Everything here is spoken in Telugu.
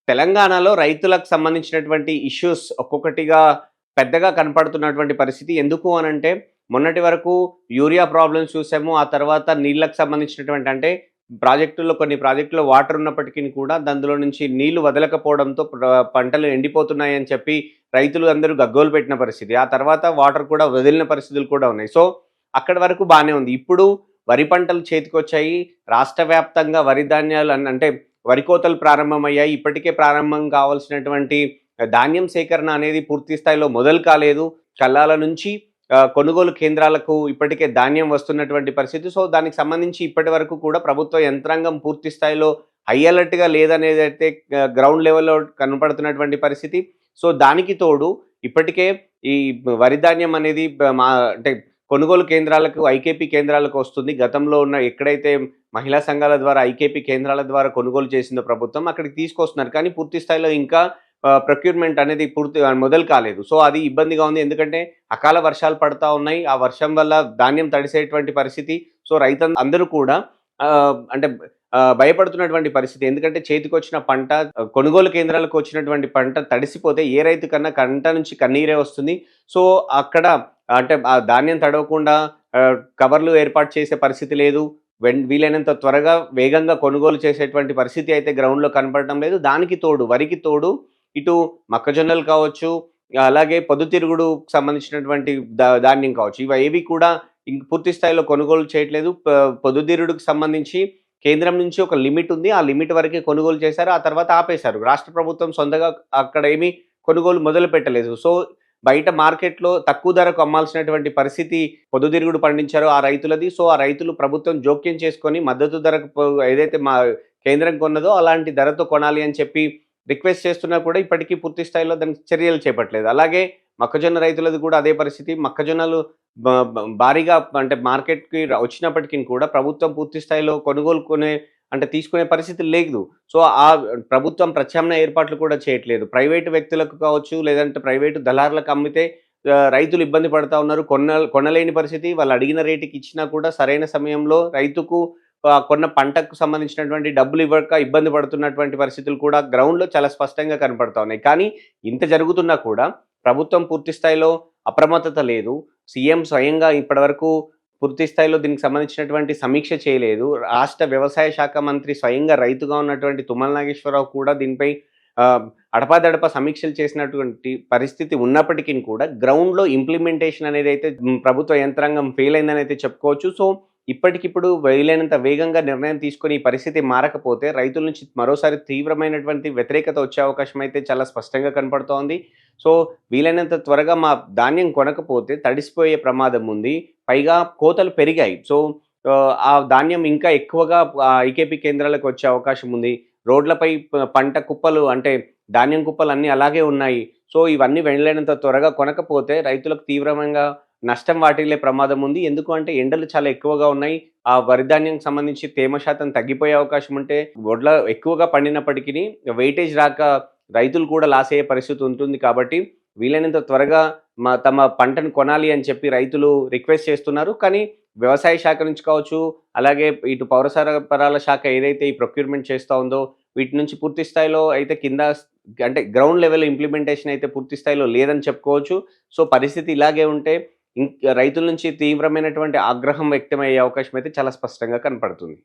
తెలంగాణలో రైతులకు సంబంధించినటువంటి ఇష్యూస్ ఒక్కొక్కటిగా పెద్దగా కనపడుతున్నటువంటి పరిస్థితి. ఎందుకు అనంటే, మొన్నటి వరకు యూరియా ప్రాబ్లమ్స్ చూసాము. ఆ తర్వాత నీళ్ళకి సంబంధించినటువంటి అంటే ప్రాజెక్టుల్లో కొన్ని ప్రాజెక్టుల్లో వాటర్ ఉన్నప్పటికీని కూడా అందులో నుంచి నీళ్లు వదలకపోవడంతో పంటలు ఎండిపోతున్నాయని చెప్పి రైతులు అందరూ గగ్గోలు పెట్టిన పరిస్థితి. ఆ తర్వాత వాటర్ కూడా వదిలిన పరిస్థితులు కూడా ఉన్నాయి. సో, అక్కడి వరకు బానే ఉంది. ఇప్పుడు వరి పంటలు చేతికొచ్చాయి. రాష్ట్ర వ్యాప్తంగా వరి ధాన్యాలు అంటే వరి కోతలు ప్రారంభమయ్యాయి. ఇప్పటికే ప్రారంభం కావాల్సినటువంటి ధాన్యం సేకరణ అనేది పూర్తి స్థాయిలో మొదలు కాలేదు. కల్లాల నుంచి కొనుగోలు కేంద్రాలకు ఇప్పటికే ధాన్యం వస్తున్నటువంటి పరిస్థితి. సో, దానికి సంబంధించి ఇప్పటి వరకు కూడా ప్రభుత్వ యంత్రాంగం పూర్తి స్థాయిలో హై అలర్ట్‌గా లేదనేదైతే గ్రౌండ్ లెవెల్‌లో కనపడుతున్నటువంటి పరిస్థితి. సో, దానికి తోడు ఇప్పటికే ఈ వరి ధాన్యం అనేది అంటే కొనుగోలు కేంద్రాలకు, ఐకేపీ కేంద్రాలకు వస్తుంది. గతంలో ఉన్న ఎక్కడైతే మహిళా సంఘాల ద్వారా, ఐకేపీ కేంద్రాల ద్వారా కొనుగోలు చేసిందో ప్రభుత్వం అక్కడికి తీసుకొస్తున్నారు. కానీ పూర్తి స్థాయిలో ఇంకా ప్రొక్యూర్‌మెంట్ అనేది మొదలు కాలేదు. సో, అది ఇబ్బందిగా ఉంది. ఎందుకంటే అకాల వర్షాలు పడతా ఉన్నాయి. ఆ వర్షం వల్ల ధాన్యం తడిసేటువంటి పరిస్థితి. సో, అందరూ కూడా అంటే భయపడుతున్నటువంటి పరిస్థితి. ఎందుకంటే చేతికొచ్చిన పంట కొనుగోలు కేంద్రాలకు వచ్చినటువంటి పంట తడిసిపోతే ఏ రైతు కన్నా కంట నుంచి కన్నీరే వస్తుంది. సో, అక్కడ అంటే ఆ ధాన్యం తడవకుండా కవర్లు ఏర్పాటు చేసే పరిస్థితి లేదు. వీలైనంత త్వరగా వేగంగా కొనుగోలు చేసేటువంటి పరిస్థితి అయితే గ్రౌండ్‌లో కనపడటం లేదు. దానికి తోడు వరికి తోడు ఇటు మొక్కజొన్నలు కావచ్చు, అలాగే పొద్దుతిరుగుడుకు సంబంధించినటువంటి ధాన్యం కావచ్చు. ఇవేవి కూడా పూర్తి స్థాయిలో కొనుగోలు చేయట్లేదు. పొద్దుతిరుగుడుకు సంబంధించి కేంద్రం నుంచి ఒక లిమిట్ ఉంది. ఆ లిమిట్ వరకే కొనుగోలు చేశారు. ఆ తర్వాత ఆపేశారు. రాష్ట్ర ప్రభుత్వం సొంతగా అక్కడ ఏమి కొనుగోలు మొదలుపెట్టలేదు. సో, బయట మార్కెట్‌లో తక్కువ ధరకు అమ్మాల్సినటువంటి పరిస్థితి పొద్దుతిరుగుడు పండించారో ఆ రైతులది. సో, ఆ రైతులు ప్రభుత్వం జోక్యం చేసుకొని మద్దతు ధరకు ఏదైతే కేంద్రం కొన్నదో అలాంటి ధరతో కొనాలి అని చెప్పి రిక్వెస్ట్ చేస్తున్నా కూడా ఇప్పటికీ పూర్తి స్థాయిలో దానికి చర్యలు చేపట్టలేదు. అలాగే మొక్కజొన్న రైతులది కూడా అదే పరిస్థితి. మొక్కజొన్నలు బ బ భారీగా అంటే మార్కెట్‌కి వచ్చినప్పటికి కూడా ప్రభుత్వం పూర్తి స్థాయిలో అంటే తీసుకునే పరిస్థితి లేదు. సో, ప్రభుత్వం ప్రత్యామ్నాయ ఏర్పాట్లు కూడా చేయట్లేదు. ప్రైవేటు వ్యక్తులకు కావచ్చు, లేదంటే ప్రైవేటు దళారులకు అమ్మితే రైతులు ఇబ్బంది పడతా ఉన్నారు. కొనలేని పరిస్థితి. వాళ్ళు అడిగిన రేటుకి ఇచ్చినా కూడా సరైన సమయంలో రైతుకు కొన్న పంటకు సంబంధించినటువంటి డబ్బులు ఇవ్వక ఇబ్బంది పడుతున్నటువంటి పరిస్థితులు కూడా గ్రౌండ్‌లో చాలా స్పష్టంగా కనపడతా ఉన్నాయి. కానీ ఇంత జరుగుతున్నా కూడా ప్రభుత్వం పూర్తి స్థాయిలో అప్రమత్తత లేదు. సీఎం స్వయంగా ఇప్పటివరకు పూర్తి స్థాయిలో దీనికి సంబంధించినటువంటి సమీక్ష చేయలేదు. రాష్ట్ర వ్యవసాయ శాఖ మంత్రి స్వయంగా రైతుగా ఉన్నటువంటి తుమ్మల నాగేశ్వరరావు కూడా దీనిపై అడపాదడపా సమీక్షలు చేసినటువంటి పరిస్థితి ఉన్నప్పటికీ కూడా గ్రౌండ్‌లో ఇంప్లిమెంటేషన్ అనేదైతే ప్రభుత్వ యంత్రాంగం ఫెయిల్ అయిందనైతే చెప్పుకోవచ్చు. సో, ఇప్పటికిప్పుడు వీలైనంత వేగంగా నిర్ణయం తీసుకొని ఈ పరిస్థితి మారకపోతే రైతుల నుంచి మరోసారి తీవ్రమైనటువంటి వ్యతిరేకత వచ్చే అవకాశం అయితే చాలా స్పష్టంగా కనపడుతోంది. సో, వీలైనంత త్వరగా మా ధాన్యం కొనకపోతే తడిసిపోయే ప్రమాదం ఉంది. పైగా కోతలు పెరిగాయి. సో, ఆ ధాన్యం ఇంకా ఎక్కువగా ఐకేపీ కేంద్రాలకు వచ్చే అవకాశం ఉంది. రోడ్లపై పంట కుప్పలు అంటే ధాన్యం కుప్పలు అన్నీ అలాగే ఉన్నాయి. సో, ఇవన్నీ వీలైనంత త్వరగా కొనకపోతే రైతులకు తీవ్రంగా నష్టం వాటిల్లే ప్రమాదం ఉంది. ఎందుకు అంటే ఎండలు చాలా ఎక్కువగా ఉన్నాయి. ఆ వరి ధాన్యానికి సంబంధించి తేమ శాతం తగ్గిపోయే అవకాశం ఉంటే వడ్ల ఎక్కువగా పండినప్పటికిని వెయిటేజ్ రాక రైతులు కూడా లాస్ అయ్యే పరిస్థితి ఉంటుంది కాబట్టి వీలైనంత త్వరగా తమ పంటను కొనాలి అని చెప్పి రైతులు రిక్వెస్ట్ చేస్తున్నారు. కానీ వ్యవసాయ శాఖ నుంచి కావచ్చు, అలాగే ఇటు పౌర సరఫరాల శాఖ ఏదైతే ఈ ప్రొక్యూర్‌మెంట్ చేస్తా ఉందో వీటి నుంచి పూర్తి స్థాయిలో అయితే కింద అంటే గ్రౌండ్ లెవెల్ ఇంప్లిమెంటేషన్ అయితే పూర్తి స్థాయిలో లేదని చెప్పుకోవచ్చు. సో, పరిస్థితి ఇలాగే ఉంటే రైతుల నుంచి తీవ్రమైనటువంటి ఆగ్రహం వ్యక్తమయ్యే అవకాశం అయితే చాలా స్పష్టంగా కనపడుతుంది.